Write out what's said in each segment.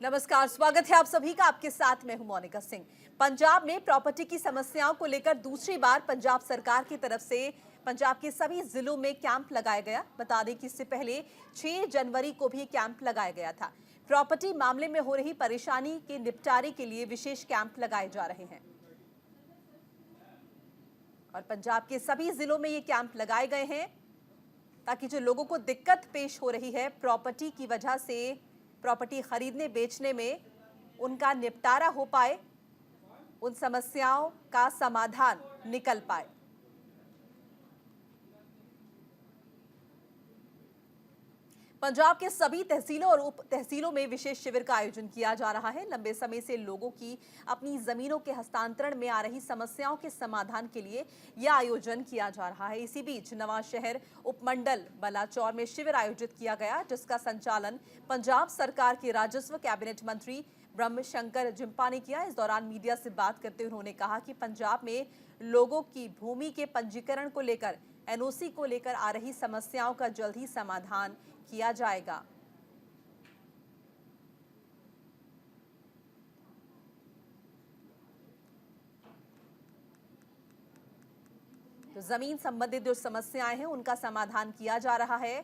नमस्कार, स्वागत है आप सभी का। आपके साथ मैं हूं मोनिका सिंह। पंजाब में प्रॉपर्टी की समस्याओं को लेकर दूसरी बार पंजाब सरकार की तरफ से पंजाब के सभी जिलों में कैंप लगाया गया। बता दें कि इससे पहले 6 जनवरी को भी कैंप लगाया गया था। प्रॉपर्टी मामले में हो रही परेशानी के निपटारे के लिए विशेष कैंप लगाए जा रहे हैं और पंजाब के सभी जिलों में ये कैंप लगाए गए हैं ताकि जो लोगों को दिक्कत पेश हो रही है प्रॉपर्टी की वजह से, प्रॉपर्टी खरीदने बेचने में, उनका निपटारा हो पाए, उन समस्याओं का समाधान निकल पाए। पंजाब के सभी तहसीलों और उप तहसीलों में विशेष शिविर का आयोजन किया जा रहा है। लंबे समय से लोगों की अपनी जमीनों के हस्तांतरण में आ रही समस्याओं के समाधान के लिए यह आयोजन किया जा रहा है। इसी बीच नवा शहर उपमंडल बलाचौर में शिविर आयोजित किया गया, जिसका संचालन पंजाब सरकार के राजस्व कैबिनेट मंत्री ब्रह्मशंकर जिम्पा ने किया। इस दौरान मीडिया से बात करते हुए उन्होंने कहा कि पंजाब में लोगों की भूमि के पंजीकरण को लेकर, एनओसी को लेकर आ रही समस्याओं का जल्द ही समाधान किया जाएगा। तो जमीन संबंधित जो समस्याएं हैं उनका समाधान किया जा रहा है।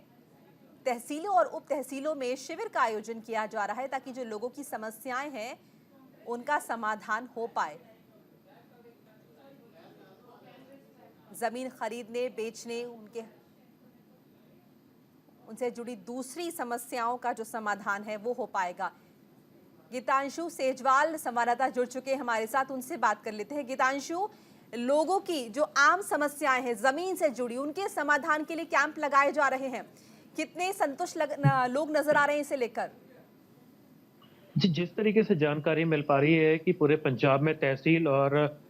तहसीलों और उप तहसीलों में शिविर का आयोजन किया जा रहा है ताकि जो लोगों की समस्याएं हैं उनका समाधान हो पाए। जमीन खरीदने बेचने, उनसे जुड़ी दूसरी समस्याओं का जो समाधान है वो हो पाएगा। गीतांशु सेजवाल संवाददाता जुड़ चुके हैं हमारे साथ, उनसे बात कर लेते हैं। गीतांशु, लोगों की जो आम समस्याएं हैं जमीन से जुड़ी, उनके समाधान के लिए कैंप लगाए जा रहे हैं, कितने संतुष्ट लोग नजर आ रहे हैं इसे लेकर? जी, जिस तरीके से जानकारी मिल पा रही है कि पूरे पंजाब में तहसील और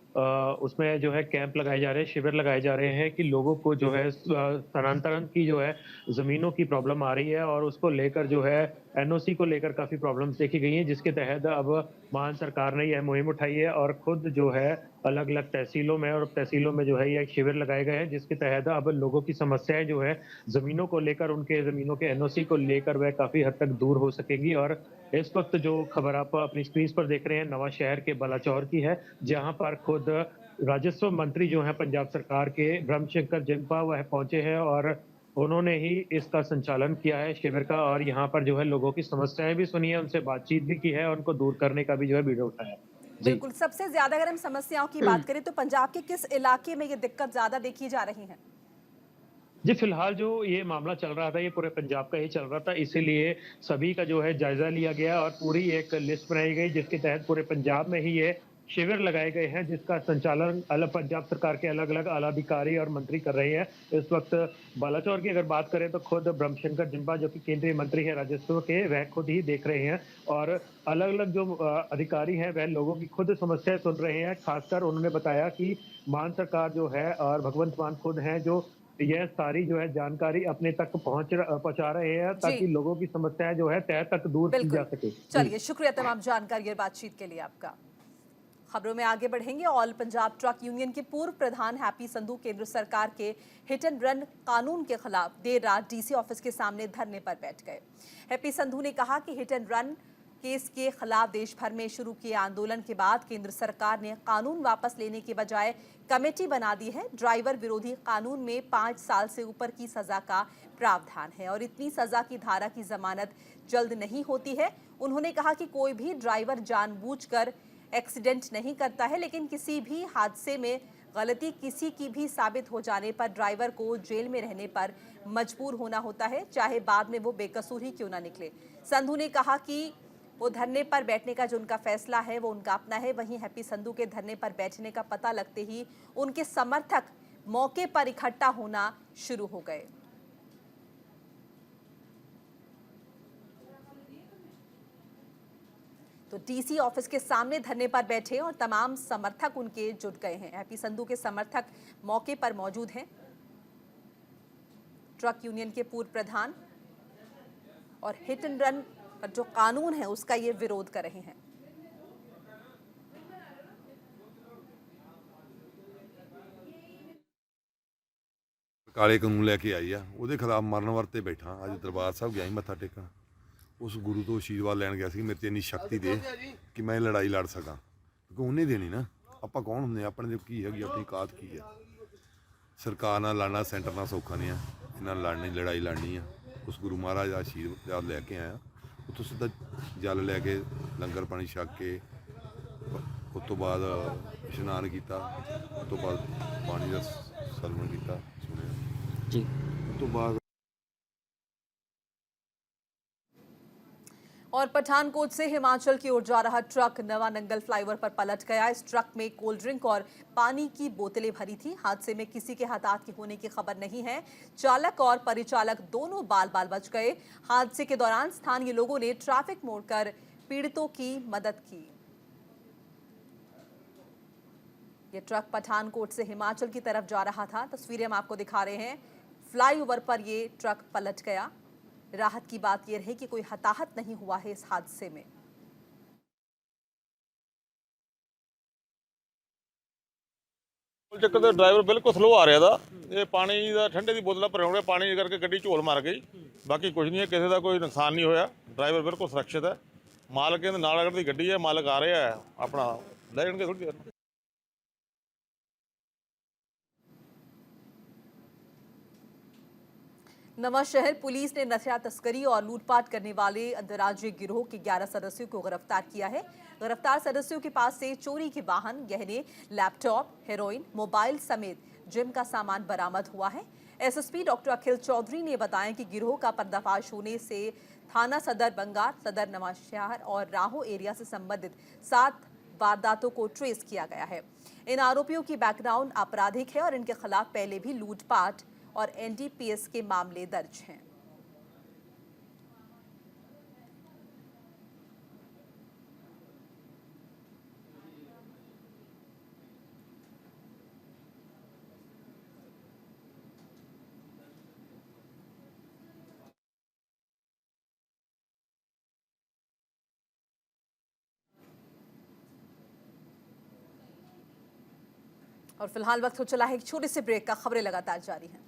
उसमें जो है कैंप लगाए जा रहे हैं, शिविर लगाए जा रहे हैं कि लोगों को जो है स्थानांतरण की जो है ज़मीनों की प्रॉब्लम आ रही है और उसको लेकर जो है एनओसी को लेकर काफ़ी प्रॉब्लम्स देखी गई हैं, जिसके तहत अब मान सरकार ने यह मुहिम उठाई है और खुद जो है अलग-अलग तहसीलों में और तहसीलों में जो है ये शिविर लगाए गए हैं, जिसके तहत अब लोगों की समस्याएँ जो है ज़मीनों को लेकर, उनके ज़मीनों के एनओसी को लेकर वह काफ़ी हद तक दूर हो सकेंगी। और इस वक्त जो खबर आप अपनी स्क्रीन पर देख रहे हैं नवा शहर के बलाचौर की है, जहां पर खुद राजस्व मंत्री जो हैं पंजाब सरकार के ब्रह्मशंकर जिम्पा वह पहुंचे हैं और उन्होंने ही इसका संचालन किया है शिविर का। और यहाँ पर जो है लोगों की समस्याएं भी सुनी है, उनसे बातचीत भी की है और उनको दूर करने का भी जो है बीड़ा उठाया है। जी। बिल्कुल, सबसे ज्यादा अगर हम समस्याओं की बात करें तो पंजाब के किस इलाके में ये दिक्कत ज्यादा देखी जा रही है? जी, फिलहाल जो ये मामला चल रहा था, ये पूरे पंजाब का ही चल रहा था, इसीलिए सभी का जो है जायज़ा लिया गया और पूरी एक लिस्ट बनाई गई, जिसके तहत पूरे पंजाब में ही ये शिविर लगाए गए हैं, जिसका संचालन पंजाब सरकार के अलग-अलग आला अधिकारी और मंत्री कर रहे हैं। इस वक्त बालाचौर की अगर बात करें तो खुद ब्रह्मशंकर जिम्पा, जो कि केंद्रीय मंत्री हैं राजस्व के, वह खुद ही देख रहे हैं और अलग-अलग जो अधिकारी हैं, वह लोगों की खुद समस्याएँ सुन रहे हैं। खासकर उन्होंने बताया कि मान सरकार जो है और भगवंत मान खुद हैं, जो यह सारी जो है जानकारी अपने तक पहुंचा रहे हैं जी, ताकि लोगों की समस्याएं जो है तह तक दूर की जा बिल्कुल। सके। जी। चलिए, शुक्रिया तमाम जानकारी और बातचीत के लिए आपका। खबरों में आगे बढ़ेंगे। ऑल पंजाब ट्रक यूनियन के पूर्व प्रधान हैप्पी संधू केंद्र सरकार के हिट एंड रन कानून के खिलाफ देर रात डीसी ऑफिस के सामने धरने पर बैठ गए। हैप्पी संधू ने कहा कि हिट एंड रन केस के खिलाफ देश भर में शुरू किए आंदोलन के बाद केंद्र सरकार ने कानून वापस लेने के बजाय कमेटी बना दी है। ड्राइवर विरोधी कानून में 5 साल से ऊपर की सजा का प्रावधान है और इतनी सजा की धारा की जमानत जल्द नहीं होती है। उन्होंने कहा कि कोई भी ड्राइवर जानबूझकर एक्सीडेंट नहीं करता है, लेकिन किसी भी हादसे में गलती किसी की भी साबित हो जाने पर ड्राइवर को जेल में रहने पर मजबूर होना होता है, चाहे बाद में वो बेकसूर ही क्यों ना निकले। संधू ने कहा कि वो धरने पर बैठने का जो उनका फैसला है वो उनका अपना है। वहीं हैप्पी संधू के धरने पर बैठने का पता लगते ही उनके समर्थक मौके पर इकट्ठा होना शुरू हो गए। तो डीसी ऑफिस के सामने धरने पर बैठे और तमाम समर्थक उनके जुट गए हैं। हैप्पी संधू के समर्थक मौके पर मौजूद हैं। ट्रक यूनियन के पूर्व प्रधान और हिट एंड रन पर जो कानून है उसका ये विरोध कर रहे हैं। ਕਾਲੇ ਕਾਨੂੰਨ ਲੈ ਕੇ ਆਈ ਆ ਉਹਦੇ ਖਿਲਾਫ ਮਰਨ ਵਰਤੇ ਬੈਠਾ ਅੱਜ ਦਰਬਾਰ ਸਾਹਿਬ ਗਿਆ ਸੀ ਮੱਥਾ ਟੇਕਣ ਉਸ ਗੁਰੂ ਤੋਂ ਆਸ਼ੀਰਵਾਦ ਲੈਣ ਗਿਆ ਸੀ, ਮੇਰੇ 'ਚ ਇੰਨੀ ਸ਼ਕਤੀ ਦੇ ਕਿ ਮੈਂ ਲੜਾਈ ਲੜ ਸਕਾਂ, ਕਿਉਂਕਿ ਉਹਨੇ ਦੇਣੀ ਨਾ। ਆਪਾਂ ਕੌਣ ਹੁੰਦੇ ਆ, ਆਪਣੇ ਦੇ ਕੀ ਹੈਗੀ, ਆਪਣੀ ਔਕਾਤ ਕੀ ਹੈ। ਸਰਕਾਰ ਨਾਲ ਲੜਨਾ ਸੈਂਟਰ ਨਾਲ ਸੌਖਾ ਨਹੀਂ ਆ, ਇਹਨਾਂ ਨਾਲ ਲੜਨੀ, ਲੜਾਈ ਲੜਨੀ ਆ। ਉਸ ਗੁਰੂ ਮਹਾਰਾਜ ਦਾ ਆਸ਼ੀਰਵਾਦ ਲੈ ਕੇ ਆਇਆ, ਉੱਥੋਂ ਸਿੱਧਾ ਜਲ ਲੈ ਕੇ ਲੰਗਰ ਪਾਣੀ ਛਕ ਕੇ ਉਸ ਤੋਂ ਬਾਅਦ ਇਸ਼ਨਾਨ ਕੀਤਾ, ਉਸ ਤੋਂ ਬਾਅਦ ਪਾਣੀ ਦਾ ਸਲਮਨ ਕੀਤਾ, ਸੁਣਿਆ ਜੀ। ਉਸ ਤੋਂ ਬਾਅਦ और पठानकोट से हिमाचल की ओर जा रहा ट्रक नवा नंगल फ्लाईओवर पर पलट गया। इस ट्रक में कोल्ड ड्रिंक और पानी की बोतलें भरी थी। हादसे में किसी के हताहत होने की खबर नहीं है। चालक और परिचालक दोनों बाल बाल बच गए। हादसे के दौरान स्थानीय लोगों ने ट्रैफिक मोड़कर पीड़ितों की मदद की। ये ट्रक पठानकोट से हिमाचल की तरफ जा रहा था। तस्वीरें हम आपको दिखा रहे हैं। फ्लाईओवर पर ये ट्रक पलट गया। राहत की बात यह रही कि कोई हताहत नहीं हुआ है इस हादसे में। ਚੱਕਰ ਦਾ ਡਰਾਈਵਰ ਬਿਲਕੁਲ ਸਲੋ ਆ ਰਿਹਾ ਦਾ, ਇਹ ਪਾਣੀ ਦਾ ਠੰਡੇ ਦੀ ਬੋਤਲਾਂ ਭਰੇ ਹੋਣੇ, ਪਾਣੀ ਕਰਕੇ ਗੱਡੀ ਝੋਲ ਮਾਰ ਗਈ। ਬਾਕੀ ਕੁਝ ਨਹੀਂ ਹੈ, ਕਿਸੇ ਦਾ ਕੋਈ ਨੁਕਸਾਨ ਨਹੀਂ ਹੋਇਆ। ਡਰਾਈਵਰ ਬਿਲਕੁਲ ਸੁਰੱਖਿਅਤ ਹੈ। ਮਾਲਕ ਦੇ ਨਾਲ ਅਗਰ ਦੀ ਗੱਡੀ ਹੈ, ਮਾਲਕ ਆ ਰਿਹਾ ਹੈ, ਆਪਣਾ ਲੈ ਜਾਣਗੇ ਥੋੜੀ ਦੇਰ। नवांशहर पुलिस ने नशा तस्करी और लूटपाट करने वाले अंतर्राज्यीय गिरोह के 11 सदस्यों को गिरफ्तार किया है। गिरफ्तार सदस्यों के पास से चोरी के वाहन, गहने, लैपटॉप, हेरोइन, मोबाइल समेत जिम का सामान बरामद हुआ है। एसएसपी डॉक्टर अखिल चौधरी ने बताया कि गिरोह का पर्दाफाश होने से थाना सदर बंगार, सदर नवांशहर और राहो एरिया से संबंधित 7 वारदातों को ट्रेस किया गया है। इन आरोपियों की बैकग्राउंड आपराधिक है और इनके खिलाफ पहले भी लूटपाट और एनडीपीएस के मामले दर्ज हैं। और फिलहाल वक्त हो चला है एक छोटे से ब्रेक का। खबरें लगातार जारी हैं।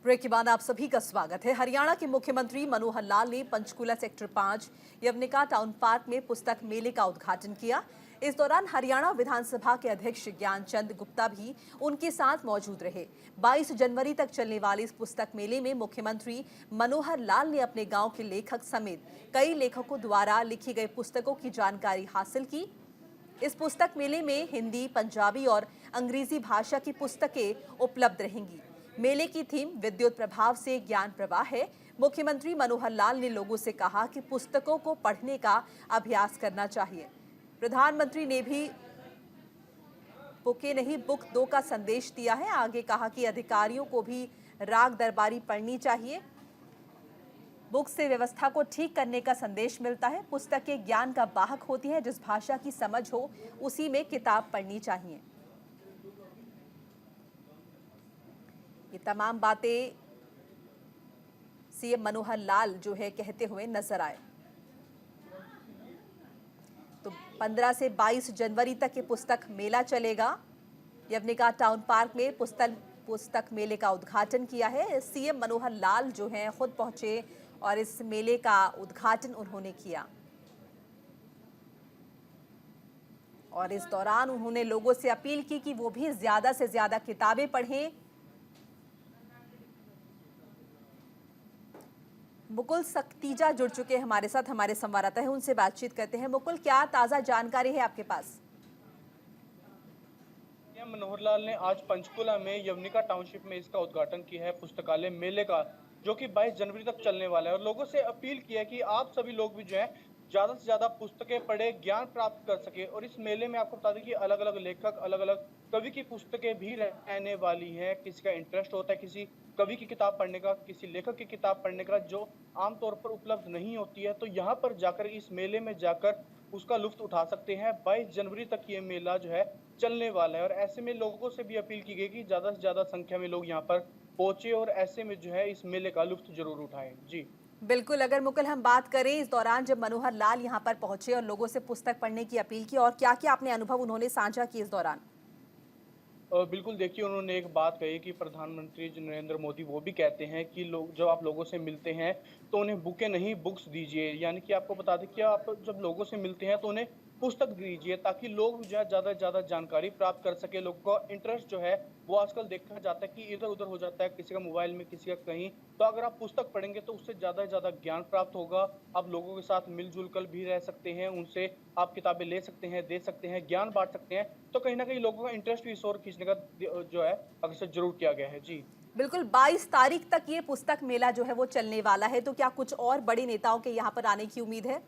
ब्रेक के बाद आप सभी का स्वागत है। हरियाणा के मुख्यमंत्री मनोहर लाल ने पंचकूला सेक्टर 5 यवनिका टाउन पार्क में पुस्तक मेले का उद्घाटन किया। इस दौरान हरियाणा विधानसभा के अध्यक्ष ज्ञानचंद गुप्ता भी उनके साथ मौजूद रहे। 22 जनवरी तक चलने वाले इस पुस्तक मेले में मुख्यमंत्री मनोहर लाल ने अपने गांव के लेखक समेत कई लेखकों द्वारा लिखी गई पुस्तकों की जानकारी हासिल की। इस पुस्तक मेले में हिंदी, पंजाबी और अंग्रेजी भाषा की पुस्तकें उपलब्ध रहेंगी। मेले की थीम विद्युत प्रभाव से ज्ञान प्रवाह है। मुख्यमंत्री मनोहर लाल ने लोगों से कहा कि पुस्तकों को पढ़ने का अभ्यास करना चाहिए। प्रधानमंत्री ने भी बुके नहीं बुक दो का संदेश दिया है। आगे कहा कि अधिकारियों को भी राग दरबारी पढ़नी चाहिए। बुक से व्यवस्था को ठीक करने का संदेश मिलता है। पुस्तकें ज्ञान का वाहक होती हैं। जिस भाषा की समझ हो उसी में किताब पढ़नी चाहिए। ये तमाम बातें सीएम मनोहर लाल जो है कहते हुए नजर आए। तो 15 से 22 जनवरी तक ये पुस्तक मेला चलेगा। यवनिका टाउन पार्क में पुस्तक मेले का उद्घाटन किया है। सीएम मनोहर लाल जो हैं खुद पहुंचे और इस मेले का उद्घाटन उन्होंने किया। और इस दौरान उन्होंने लोगों से अपील की कि वो भी ज्यादा से ज्यादा किताबें पढ़ें। मुकुल सक्तीजा जुड़ चुके हैं हमारे साथ, हमारे संवाददाता हैं, उनसे बातचीत करते हैं। मुकुल, क्या ताजा जानकारी है आपके पास? मनोहर लाल ने आज पंचकुला में यवनिका टाउनशिप में इसका उद्घाटन किया है, पुस्तकालय मेले का, जो कि 22 जनवरी तक चलने वाला है। और लोगों से अपील की है कि आप सभी लोग भी जो है ज्यादा से ज्यादा पुस्तकें पढ़े, ज्ञान प्राप्त कर सके। और इस मेले में आपको बता दें कि अलग अलग लेखक, अलग अलग कवि की पुस्तकें भी रहने वाली हैं। किसी का इंटरेस्ट होता है किसी कवि की किताब पढ़ने का, किसी लेखक की किताब पढ़ने का, जो आमतौर पर उपलब्ध नहीं होती है, तो यहाँ पर जाकर, इस मेले में जाकर उसका लुत्फ उठा सकते हैं। 22 जनवरी तक ये मेला जो है चलने वाला है। और ऐसे में लोगों से भी अपील की गई कि ज्यादा से ज्यादा संख्या में लोग यहाँ पर पहुंचे और ऐसे में जो है इस मेले का लुत्फ जरूर उठाएं। जी बिल्कुल। अगर मुकुल हम बात करें इस दौरान जब मनोहर लाल यहाँ पर पहुंचे और लोगों से पुस्तक पढ़ने की अपील की, और क्या क्या अपने अनुभव उन्होंने साझा किए इस दौरान? बिल्कुल देखिए, उन्होंने एक बात कही कि प्रधानमंत्री जी नरेंद्र मोदी वो भी कहते हैं कि लोग जब आप लोगों से मिलते हैं तो उन्हें बुके नहीं बुक्स दीजिए। यानी कि आपको बता दें कि आप जब लोगों से मिलते हैं तो उन्हें पुस्तक दीजिए ताकि लोग जो है ज़्यादा से ज़्यादा जानकारी प्राप्त कर सके। लोगों का इंटरेस्ट जो है वो आजकल देखा जाता है कि इधर-उधर हो जाता है, किसी का मोबाइल में, किसी का कहीं। तो अगर आप पुस्तक पढ़ेंगे तो उससे ज़्यादा से ज़्यादा ज्ञान प्राप्त होगा। आप लोगों के साथ मिल-जुल कर भी रह सकते हैं, उनसे आप किताबें ले सकते हैं, दे सकते हैं, ज्ञान बाँट सकते हैं। तो कहीं न कहीं लोगों का इंटरेस्ट भी इस ओर खींचने का जो है अक्सर ज़रूर किया गया है। जी। बिल्कुल 22 तारीख तक ये पुस्तक मेला जो है वो चलने वाला है, तो क्या कुछ और बड़े नेताओं के यहाँ पर आने की उम्मीद है?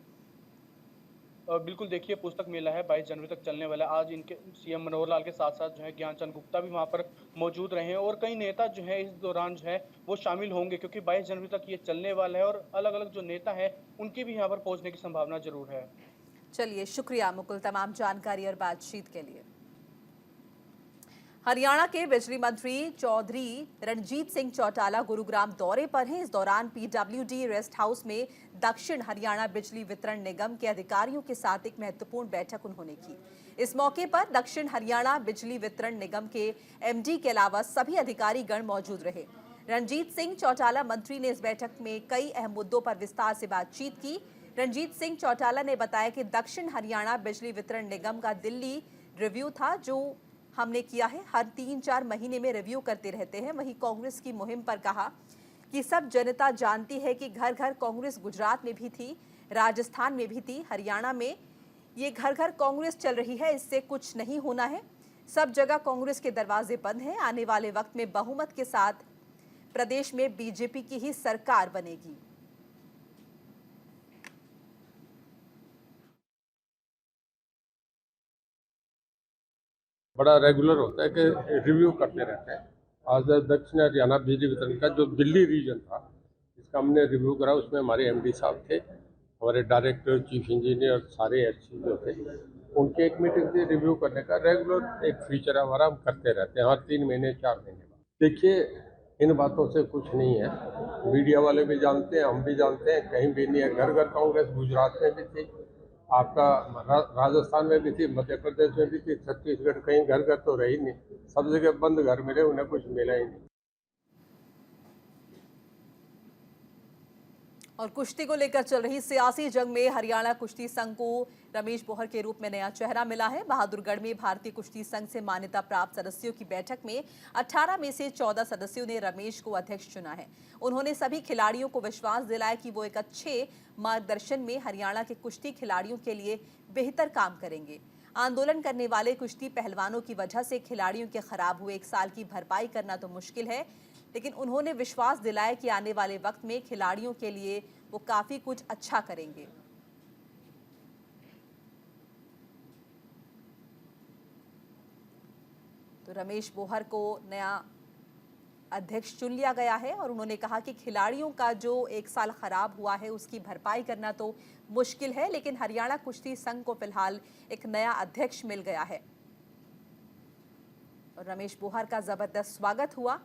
बिल्कुल देखिए, पुस्तक मेला है 22 जनवरी तक चलने वाला है। आज इनके सीएम मनोहर लाल के साथ-साथ जो है ज्ञानचंद गुप्ता भी वहाँ पर मौजूद रहे हैं और कई नेता जो है इस दौरान जो है वो शामिल होंगे क्योंकि 22 जनवरी तक ये चलने वाला है और अलग-अलग जो नेता हैं उनकी भी यहाँ पर पहुँचने की संभावना ज़रूर है। चलिए, शुक्रिया मुकुल तमाम जानकारी और बातचीत के लिए। हरियाणा के बिजली मंत्री चौधरी रणजीत सिंह चौटाला गुरुग्राम दौरे पर हैं। इस दौरान पीडब्ल्यूडी रेस्ट हाउस में दक्षिण हरियाणा बिजली वितरण निगम के अधिकारियों के साथ एक महत्वपूर्ण बैठक उन्होंने की। इस मौके पर दक्षिण हरियाणा बिजली वितरण निगम के एमडी के अलावा सभी अधिकारी गण मौजूद रहे। रणजीत सिंह चौटाला मंत्री ने इस बैठक में कई अहम मुद्दों पर विस्तार से बातचीत की। रणजीत सिंह चौटाला ने बताया कि दक्षिण हरियाणा बिजली वितरण निगम का दिल्ली रिव्यू था जो हमने किया है। हर 3-4 महीने में रिव्यू करते रहते हैं। वहीं कांग्रेस की मुहिम पर कहा कि सब जनता जानती है कि घर घर कांग्रेस गुजरात में भी थी, राजस्थान में भी थी, हरियाणा में ये घर घर कांग्रेस चल रही है, इससे कुछ नहीं होना है। सब जगह कांग्रेस के दरवाजे बंद हैं। आने वाले वक्त में बहुमत के साथ प्रदेश में बीजेपी की ही सरकार बनेगी। बड़ा रेगुलर होता है कि रिव्यू करते रहते हैं। आज दक्षिण हरियाणा बिजली वितरण का जो दिल्ली रीजन था इसका हमने रिव्यू करा। उसमें हमारे एमडी साहब थे, हमारे डायरेक्टर, चीफ इंजीनियर, सारे एचसी जो थे, उनके एक मीटिंग थी। रिव्यू करने का रेगुलर एक फीचर हमारा, हम करते रहते हैं हर 3 महीने 4 महीने बाद। देखिए, इन बातों से कुछ नहीं है, मीडिया वाले भी जानते हैं, हम भी जानते हैं, कहीं भी नहीं है। घर घर कांग्रेस गुजरात में भी थी, आपका राजस्थान में भी थी, मध्य प्रदेश में भी थी, छत्तीसगढ़, कहीं घर घर तो रही नहीं, सब जगह बंद घर मिले, उन्हें कुछ मिला ही नहीं। और कुश्ती को लेकर चल रही सियासी जंग में हरियाणा कुश्ती संघ को रमेश बोहर के रूप में नया चेहरा मिला है। बहादुरगढ़ में भारतीय कुश्ती संघ से मान्यता प्राप्त सदस्यों की बैठक में 18 में से 14 सदस्यों ने रमेश को अध्यक्ष चुना है। उन्होंने सभी खिलाड़ियों को विश्वास दिलाया कि वो एक अच्छे मार्गदर्शन में हरियाणा के कुश्ती खिलाड़ियों के लिए बेहतर काम करेंगे। आंदोलन करने वाले कुश्ती पहलवानों की वजह से खिलाड़ियों के खराब हुए 1 साल की भरपाई करना तो मुश्किल है, लेकिन उन्होंने विश्वास दिलाया कि आने वाले वक्त में खिलाड़ियों के लिए वो काफी कुछ अच्छा करेंगे। तो रमेश बोहर को नया अध्यक्ष चुन लिया गया है और उन्होंने कहा कि खिलाड़ियों का जो 1 साल खराब हुआ है उसकी भरपाई करना तो मुश्किल है, लेकिन हरियाणा कुश्ती संघ को फिलहाल एक नया अध्यक्ष मिल गया है और रमेश बोहर का जबरदस्त स्वागत हुआ।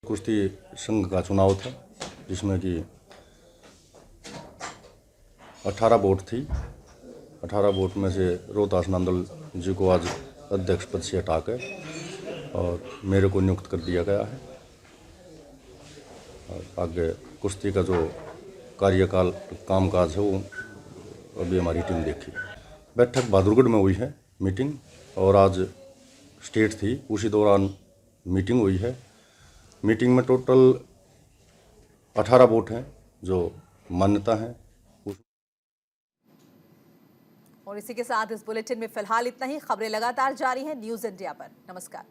कुश्ती संघ का चुनाव था जिसमें कि 18 वोट थी। 18 वोट में से रोहतास नंदल जी को आज अध्यक्ष पद से हटाकर और मेरे को नियुक्त कर दिया गया है। और आगे कुश्ती का जो कार्यकाल कामकाज है वो अभी हमारी टीम देखी। बैठक बहादुरगढ़ में हुई है मीटिंग, और आज स्टेट थी, उसी दौरान मीटिंग हुई है। मीटिंग में टोटल 18 वोट हैं जो मान्यता हैं। और इसी के साथ इस बुलेटिन में फिलहाल इतना ही। खबरें लगातार जारी हैं न्यूज़ इंडिया पर। नमस्कार।